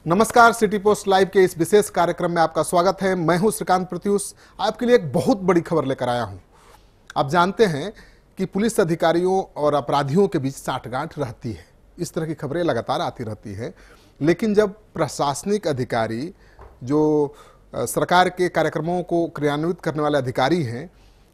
नमस्कार, city post live के इस विशेष कार्यक्रम में आपका स्वागत है। मैं हूं श्रीकांत प्रत्युष। आपके लिए एक बहुत बड़ी खबर लेकर आया हूं। आप जानते हैं कि पुलिस अधिकारियों और अपराधियों के बीच साठगांठ रहती है। इस तरह की खबरें लगातार आती रहती हैं, लेकिन जब प्रशासनिक अधिकारी जो सरकार के कार्यक्रमों को क्रियान्वित करने वाले अधिकारी हैं,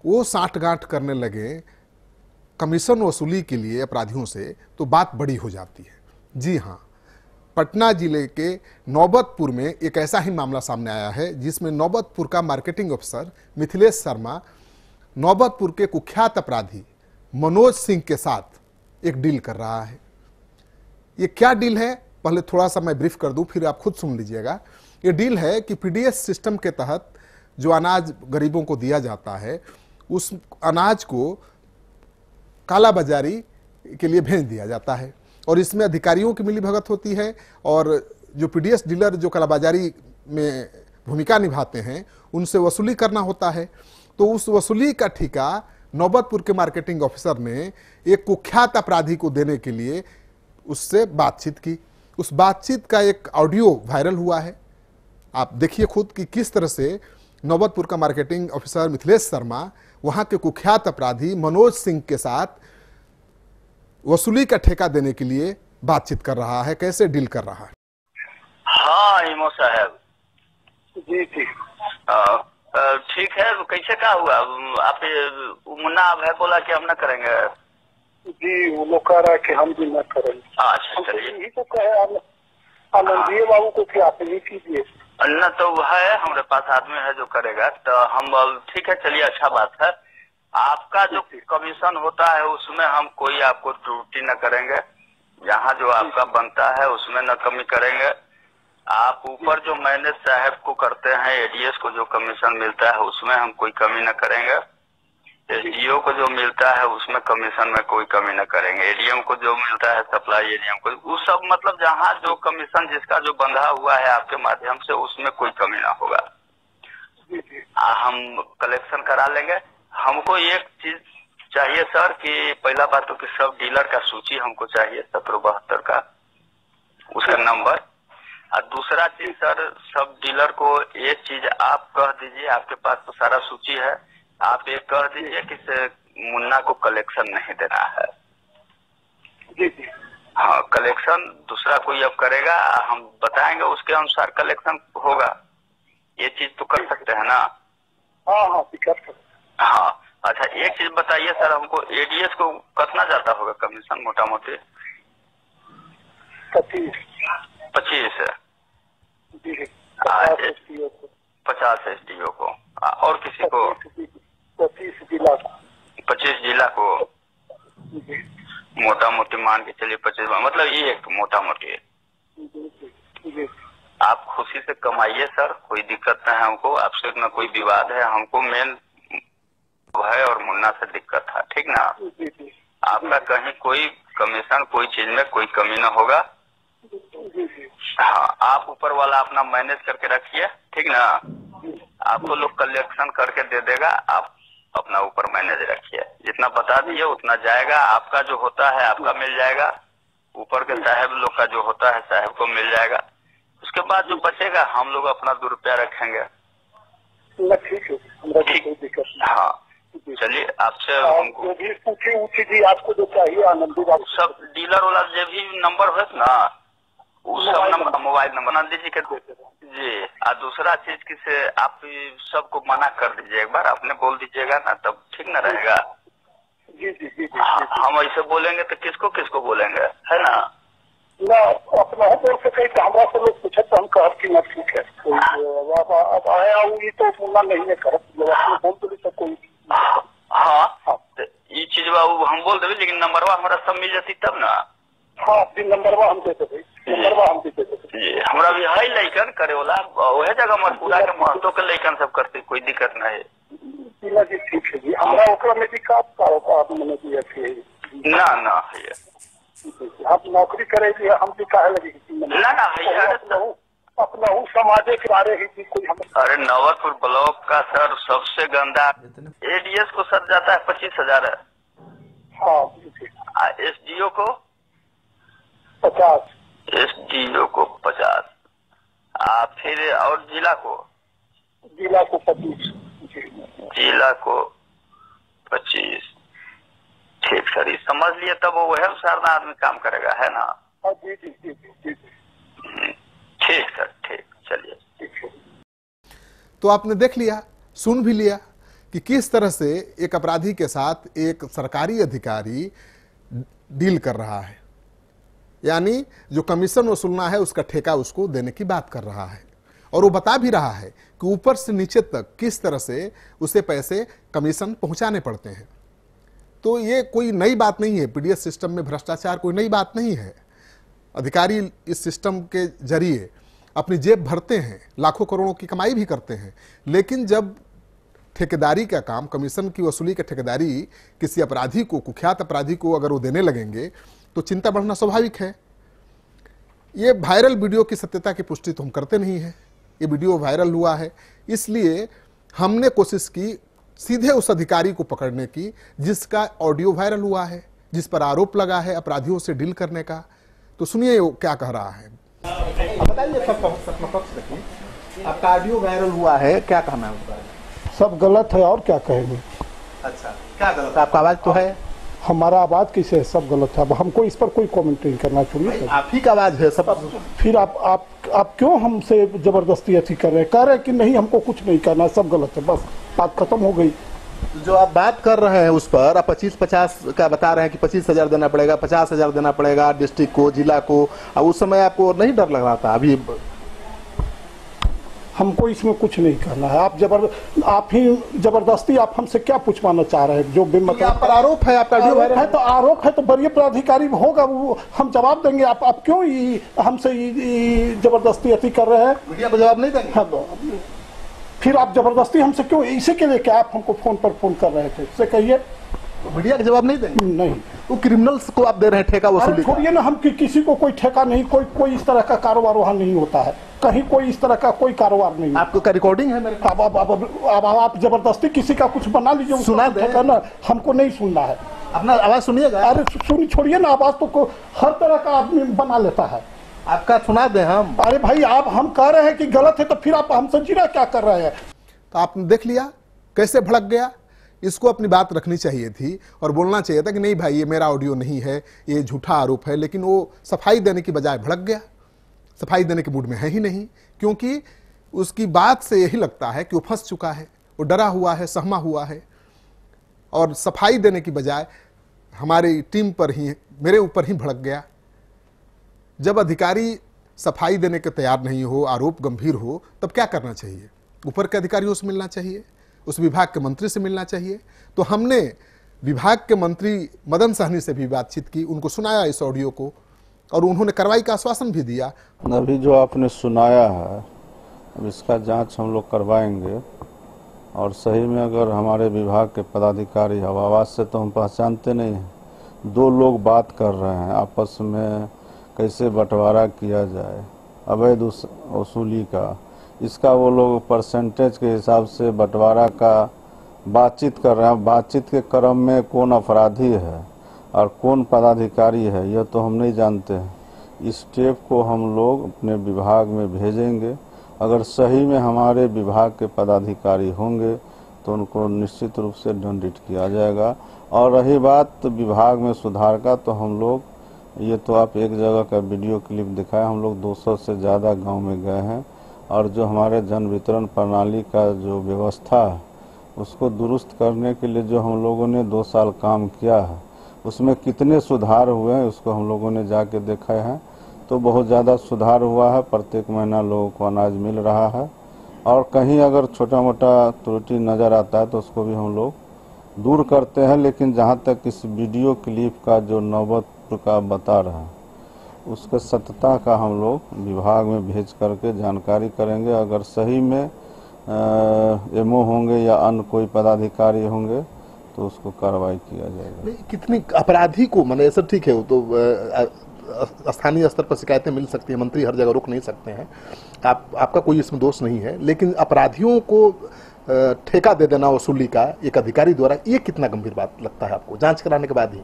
वो साठगांठ करने लगे कमीशन वसूली के लिए अपराधियों से, तो बात बड़ी हो जाती है। जी हाँ, पटना जिले के नौबतपुर में एक ऐसा ही मामला सामने आया है, जिसमें नौबतपुर का मार्केटिंग अफसर मिथिलेश शर्मा नौबतपुर के कुख्यात अपराधी मनोज सिंह के साथ एक डील कर रहा है। ये क्या डील है, पहले थोड़ा सा मैं ब्रीफ कर दूं, फिर आप खुद सुन लीजिएगा। ये डील है कि पीडीएस सिस्टम के तहत जो अनाज गरीबों को दिया जाता है, उस अनाज को काला बाजारी के लिए भेज दिया जाता है और इसमें अधिकारियों की मिलीभगत होती है और जो पीडीएस डीलर जो कालाबाजारी में भूमिका निभाते हैं, उनसे वसूली करना होता है। तो उस वसूली का ठेका नौबतपुर के मार्केटिंग ऑफिसर ने एक कुख्यात अपराधी को देने के लिए उससे बातचीत की। उस बातचीत का एक ऑडियो वायरल हुआ है। आप देखिए खुद कि किस तरह से नौबतपुर का मार्केटिंग ऑफिसर मिथिलेश शर्मा वहां के कुख्यात अपराधी मनोज सिंह के साथ वसूली का ठेका देने के लिए बातचीत कर रहा है, कैसे डील कर रहा है। हाँ इमो साहब जी जी ठीक है। कैसे क्या हुआ? आप मुन्ना अब है बोला कि हम न करेंगे। जी, वो लोग कह रहा है कि हम भी न करेंगे। अच्छा चलिए, यही तो कहे आनंदीय बाबू को कि आप नहीं कीजिए। न तो है हमारे पास आदमी है जो करेगा, तो हम ठीक है चलिए, अच्छा बात है। आपका जो कमीशन होता है उसमें हम कोई आपको त्रुटि न करेंगे। जहाँ जो आपका बनता है उसमें न कमी करेंगे। आप ऊपर जो मैनेज साहब को करते हैं, एडीएस को जो कमीशन मिलता है उसमें हम कोई कमी न करेंगे। एसडीओ को जो मिलता है उसमें कमीशन में कोई कमी न करेंगे। एडीएम को जो मिलता है, सप्लाई एडीएम को, वो सब मतलब जहाँ जो कमीशन जिसका जो बंधा हुआ है आपके माध्यम से, उसमें कोई कमी ना होगा। हम कलेक्शन करा लेंगे। हमको एक चीज चाहिए सर कि पहला बात तो कि सब डीलर का सूची हमको चाहिए, 1772 का, उसका नंबर। और दूसरा चीज सर, सब डीलर को एक चीज आप कह दीजिए, आपके पास तो सारा सूची है, आप एक कह दीजिए कि मुन्ना को कलेक्शन नहीं देना है। जी जी हाँ, कलेक्शन दूसरा कोई अब करेगा, हम बताएंगे उसके अनुसार कलेक्शन होगा। ये चीज तो कर सकते हैं ना? हाँ हाँ कर सकते। हाँ अच्छा, एक चीज बताइए सर, हमको एडीएस को कितना जाता होगा कमीशन मोटा मोटी? 25 है जी, 50 एसडीओ को और किसी को 25 जिला को, 25 जिला को मोटा मोटी मान के चलिए 25, मतलब ये एक मोटा मोटी। आप खुशी से कमाइए सर, कोई दिक्कत नहीं है हमको, आपसे न कोई विवाद है। हमको मेन है और मुन्ना से दिक्कत है, ठीक ना? आपका कहीं कोई कमीशन कोई चीज में कोई कमी न होगा। हाँ, आप ऊपर वाला अपना मैनेज करके रखिए, ठीक ना? आपको लोग कलेक्शन करके दे देगा, आप अपना ऊपर मैनेज रखिए। जितना बता दिए उतना जाएगा। आपका जो होता है आपका मिल जाएगा, ऊपर के साहब लोग का जो होता है साहब को मिल जाएगा। उसके बाद जो बचेगा हम लोग अपना 2 रुपया रखेंगे। ठीक है, कोई दिक्कत नहीं। हाँ चलिए, आपसे हमको जो भी पूछी जी, आपको जो चाहिए आनंदी बाबू, सब डीलर वाला जो भी नंबर हो ना, वो सब नंबर, मोबाइल नंबर आनंदी जी के जी। और दूसरा चीज की से आप सबको मना कर दीजिए, एक बार आपने बोल दीजिएगा ना, तब ठीक ना रहेगा। जी जी जी हम ऐसे बोलेंगे तो किसको किसको बोलेंगे, है ना? ना अपना बोल सके तो हमारा से लोग पूछे तो हम कह कि ना ठीक है, अब आया हुई तो मुन्ना नहीं है कर बोल तो नहीं कोई। हाँ तो ये चीज हम बोल देवे, लेकिन नंबरवा हमारा सब मिल जाती तब ना। हाँ नंबरवा हम दे देते, नंबरवा हम दे देते जी। हमारा भी है लैकन करे वाला, वह जगह मजपूरा के महत्व के लैकन सब करते, कोई दिक्कत नहीं है जी। ठीक है जी, हमारा ओकरा में भी मैंने दिया ना है। आप नौकरी करेगी, हम भी कहे लगे ना है अपना समाजे के बारे ही कोई हम। अरे नौबतपुर ब्लॉक का सर सबसे गंदा एडीएस को सर जाता है 25,000 है। हाँ एसडीओ को 50, एसडीओ को 50। जिला को? जिला को 25। जिला को 25। ठीक सर, ये समझ लिए। तब वो वह अनुसार ना आदमी काम करेगा, है ना? जी जी जी जी। ठीक सर, ठीक, चलिए। ठीक है। तो आपने देख लिया, सुन भी लिया कि किस तरह से एक अपराधी के साथ एक सरकारी अधिकारी डील कर रहा है, यानी जो कमीशन वसूलना है उसका ठेका उसको देने की बात कर रहा है, और वो बता भी रहा है कि ऊपर से नीचे तक किस तरह से उसे पैसे कमीशन पहुंचाने पड़ते हैं। तो ये कोई नई बात नहीं है, पीडीएस सिस्टम में भ्रष्टाचार कोई नई बात नहीं है। अधिकारी इस सिस्टम के जरिए अपनी जेब भरते हैं, लाखों करोड़ों की कमाई भी करते हैं, लेकिन जब ठेकेदारी का काम, कमीशन की वसूली का ठेकेदारी किसी अपराधी को, कुख्यात अपराधी को अगर वो देने लगेंगे तो चिंता बढ़ना स्वाभाविक है। ये वायरल वीडियो की सत्यता की पुष्टि तो हम करते नहीं हैं, ये वीडियो वायरल हुआ है इसलिए हमने कोशिश की सीधे उस अधिकारी को पकड़ने की जिसका ऑडियो वायरल हुआ है, जिस पर आरोप लगा है अपराधियों से डील करने का। तो सुनिए वो क्या कह रहा है। बताइए, आपका ऑडियो वायरल हुआ है, क्या कहना है उसका? सब गलत है, और क्या कहेंगे। अच्छा, क्या गलत है? आपका आवाज तो है। हमारा आवाज कैसे है? सब गलत है। अब हमको इस पर कोई कमेंट नहीं करना चाहिए। आप ही का आवाज है सब। फिर आप क्यों हमसे जबरदस्ती अथी कर रहे हैं? कह रहे हैं कि नहीं हमको कुछ नहीं करना, सब गलत है, बस बात खत्म हो गई। जो आप बात कर रहे हैं उस पर आप 25-50 का बता रहे हैं कि 25,000 देना पड़ेगा, 50,000 देना पड़ेगा डिस्ट्रिक्ट को, जिला को। अब उस समय आपको नहीं डर लग रहा था? अभी हमको इसमें कुछ नहीं करना है। आप ही जबरदस्ती आप हमसे क्या पूछवाना चाह रहे हैं? जो मतलब पर आरोप है, आपका आरोप है तो आरोप है तो वरीय प्राधिकारी होगा, वो हम जवाब देंगे। आप क्यों हमसे जबरदस्ती अति कर रहे हैं? मीडिया को जवाब नहीं देंगे? हाँ, फिर आप जबरदस्ती हमसे क्यों? इसी के लिए क्या आप हमको फोन पर फोन कर रहे थे? इससे कहिए। मीडिया का जवाब नहीं देंगे? नहीं। वो क्रिमिनल्स को आप दे रहे हैं ठेका वसूली? छोड़िए ना, हम किसी को कोई ठेका नहीं, कोई इस तरह का कारोबार वहाँ नहीं होता है, कहीं कोई इस तरह का कोई कारोबार नहीं। आपको का रिकॉर्डिंग है मेरे? अब आप जबरदस्ती किसी का कुछ बना लीजिए, सुना दे ना, हमको नहीं सुनना है। अपना आवाज सुनिएगा। अरे छोड़िए ना, आवाज तो हर तरह का आदमी बना लेता है। आपका सुना दे हम। अरे भाई, हम कह रहे हैं कि गलत है तो फिर आप हमसे जीरा क्या कर रहे हैं? तो आपने देख लिया कैसे भड़क गया। इसको अपनी बात रखनी चाहिए थी और बोलना चाहिए था कि नहीं भाई, ये मेरा ऑडियो नहीं है, ये झूठा आरोप है, लेकिन वो सफाई देने की बजाय भड़क गया। सफाई देने के मूड में है ही नहीं, क्योंकि उसकी बात से यही लगता है कि वो फंस चुका है, वो डरा हुआ है, सहमा हुआ है, और सफाई देने की बजाय हमारी टीम पर ही, मेरे ऊपर ही भड़क गया। जब अधिकारी सफाई देने के तैयार नहीं हो, आरोप गंभीर हो, तब क्या करना चाहिए? ऊपर के अधिकारियों से मिलना चाहिए, उस विभाग के मंत्री से मिलना चाहिए। तो हमने विभाग के मंत्री मदन सहनी से भी बातचीत की, उनको सुनाया इस ऑडियो को, और उन्होंने कार्रवाई का आश्वासन भी दिया। अभी जो आपने सुनाया है, अब इसका जांच हम लोग करवाएंगे, और सही में अगर हमारे विभाग के पदाधिकारी, अब आवाज़ से तो हम पहचानते नहीं हैं, दो लोग बात कर रहे हैं आपस में कैसे बंटवारा किया जाए अवैध वसूली का, इसका वो लोग परसेंटेज के हिसाब से बंटवारा का बातचीत कर रहे हैं। बातचीत के क्रम में कौन अपराधी है और कौन पदाधिकारी है यह तो हम नहीं जानते हैं। इस टेप को हम लोग अपने विभाग में भेजेंगे, अगर सही में हमारे विभाग के पदाधिकारी होंगे तो उनको निश्चित रूप से दंडित किया जाएगा। और रही बात विभाग में सुधार का, तो हम लोग, ये तो आप एक जगह का वीडियो क्लिप दिखाया, हम लोग 200 से ज़्यादा गांव में गए हैं, और जो हमारे जन वितरण प्रणाली का जो व्यवस्था है उसको दुरुस्त करने के लिए जो हम लोगों ने 2 साल काम किया है, उसमें कितने सुधार हुए हैं उसको हम लोगों ने जाके देखा है। तो बहुत ज़्यादा सुधार हुआ है, प्रत्येक महीना लोगों को अनाज मिल रहा है, और कहीं अगर छोटा मोटा त्रुटि नज़र आता है तो उसको भी हम लोग दूर करते हैं। लेकिन जहाँ तक इस वीडियो क्लिप का जो नौबत का बता रहा है, उसके सत्यता का हम लोग विभाग में भेज करके जानकारी करेंगे। अगर सही में एमओ होंगे या अन्य कोई पदाधिकारी होंगे तो उसको कार्रवाई किया जाएगा। कितनी अपराधी को, मैंने ये सब ठीक है, वो तो स्थानीय स्तर पर शिकायतें मिल सकती है, मंत्री हर जगह रोक नहीं सकते हैं, आपका कोई इसमें दोष नहीं है, लेकिन अपराधियों को ठेका दे देना वसूली का एक अधिकारी द्वारा, ये कितना गंभीर बात लगता है आपको जांच कराने के बाद ही?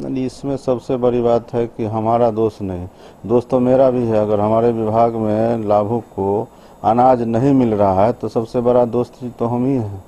नहीं, इसमें सबसे बड़ी बात है कि हमारा दोष नहीं, दोष तो मेरा भी है। अगर हमारे विभाग में लाभुक को अनाज नहीं मिल रहा है तो सबसे बड़ा दोस्त तो हम ही हैं।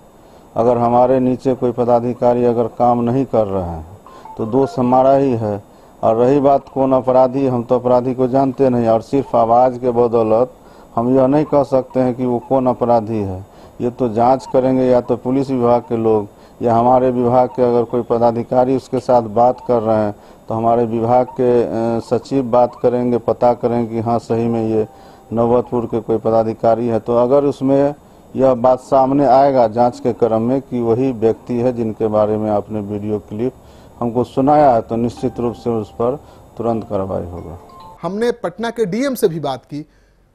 अगर हमारे नीचे कोई पदाधिकारी अगर काम नहीं कर रहे हैं तो दोष हमारा ही है। और रही बात कौन अपराधी, हम तो अपराधी को जानते नहीं, और सिर्फ आवाज़ के बदौलत हम यह नहीं कह सकते हैं कि वो कौन अपराधी है। ये तो जांच करेंगे या तो पुलिस विभाग के लोग या हमारे विभाग के अगर कोई पदाधिकारी उसके साथ बात कर रहे हैं तो हमारे विभाग के सचिव बात करेंगे, पता करेंगे कि हाँ सही में ये नौबतपुर के कोई पदाधिकारी है। तो अगर उसमें यह बात सामने आएगा जांच के क्रम में कि वही व्यक्ति है जिनके बारे में आपने वीडियो क्लिप हमको सुनाया है तो निश्चित रूप से उस पर तुरंत कार्रवाई होगा। हमने पटना के डीएम से भी बात की,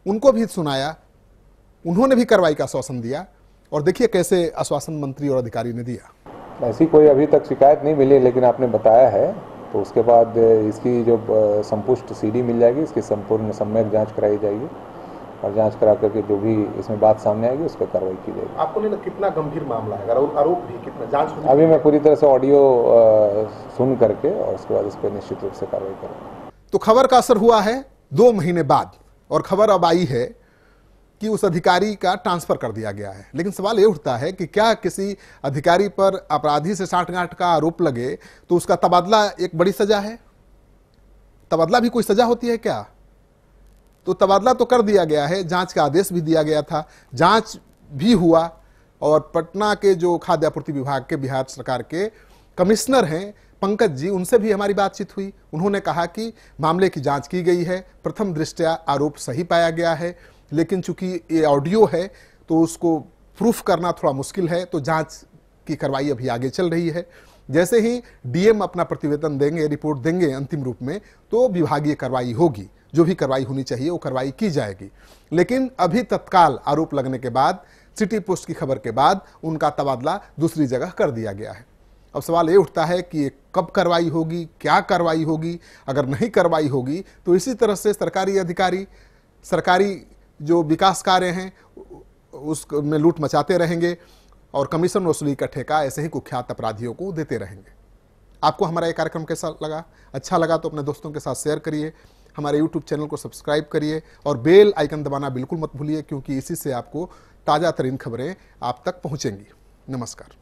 उनको भी सुनाया, उन्होंने भी कार्रवाई का आश्वासन दिया। और देखिए कैसे आश्वासन मंत्री और अधिकारी ने दिया। ऐसी कोई अभी तक शिकायत नहीं मिली, लेकिन आपने बताया है तो उसके बाद इसकी जो संपुष्ट सीडी मिल जाएगी, इसकी संपूर्ण सम्यक जांच कराई जाएगी और जांच करा करके जो भी इसमें बात सामने आएगी उस पर कार्रवाई की जाएगी। आपको नहीं लगता कितना गंभीर मामला है, आरोप भी कितना जांच अभी मैं पूरी तरह से ऑडियो सुन करके और उसके बाद इस पर निश्चित रूप से कार्रवाई करूँगा। तो खबर का असर हुआ है 2 महीने बाद, और खबर अब आई है कि उस अधिकारी का ट्रांसफर कर दिया गया है। लेकिन सवाल ये उठता है कि क्या किसी अधिकारी पर अपराधी से साठगांठ का आरोप लगे तो उसका तबादला एक बड़ी सजा है? तबादला भी कोई सजा होती है क्या? तो तबादला तो कर दिया गया है, जांच का आदेश भी दिया गया था, जांच भी हुआ। और पटना के जो खाद्य आपूर्ति विभाग के बिहार सरकार के कमिश्नर हैं पंकज जी, उनसे भी हमारी बातचीत हुई। उन्होंने कहा कि मामले की जांच की गई है, प्रथम दृष्टया आरोप सही पाया गया है, लेकिन चूंकि ये ऑडियो है तो उसको प्रूफ करना थोड़ा मुश्किल है, तो जांच की कार्रवाई अभी आगे चल रही है। जैसे ही डीएम अपना प्रतिवेदन देंगे, रिपोर्ट देंगे अंतिम रूप में, तो विभागीय कार्रवाई होगी, जो भी कार्रवाई होनी चाहिए वो कार्रवाई की जाएगी। लेकिन अभी तत्काल आरोप लगने के बाद, सिटी पोस्ट की खबर के बाद उनका तबादला दूसरी जगह कर दिया गया है। अब सवाल ये उठता है कि कब कार्रवाई होगी, क्या कार्रवाई होगी? अगर नहीं कार्रवाई होगी तो इसी तरह से सरकारी अधिकारी सरकारी जो विकास कार्य हैं उसमें लूट मचाते रहेंगे और कमीशन वसूली का ठेका ऐसे ही कुख्यात अपराधियों को देते रहेंगे। आपको हमारा ये कार्यक्रम कैसा लगा? अच्छा लगा तो अपने दोस्तों के साथ शेयर करिए, हमारे YouTube चैनल को सब्सक्राइब करिए और बेल आइकन दबाना बिल्कुल मत भूलिए, क्योंकि इसी से आपको ताज़ा तरीन खबरें आप तक पहुँचेंगी। नमस्कार।